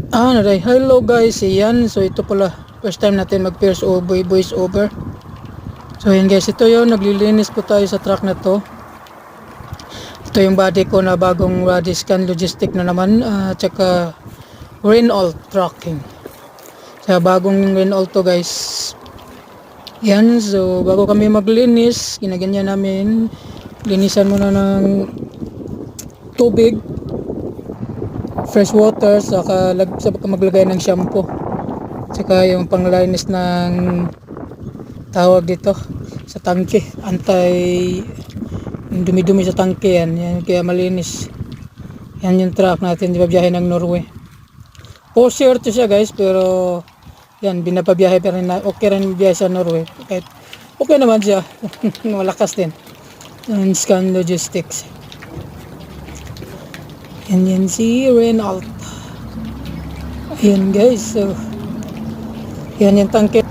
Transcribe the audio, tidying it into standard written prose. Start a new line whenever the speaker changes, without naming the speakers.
Naday. Hello guys, yan. So ito pala, first time natin mag voice over. So yan guys, ito yon, naglilinis po tayo sa truck na to. Ito yung body ko na bagong body scan logistic na naman, tsaka Renault trucking. Sa bagong Renault to guys. Yan, so bago kami maglinis, ginaganyan namin, linisan muna ng tubig, fresh water, saka maglagay ng shampoo, saka yung panglinis ng tawag dito sa tangke, yung dumi-dumi sa tangke, yan kaya malinis. Yan yung truck natin, di ba, biyahe ng Norway. 4-0 to siya guys, pero yan, binapabiyahe pa rin na, okay rin biyahe sa Norway, kahit okay naman siya. Malakas din yung Scan Logistics. Yan si Renault. Ayan guys, so yan yung tangke.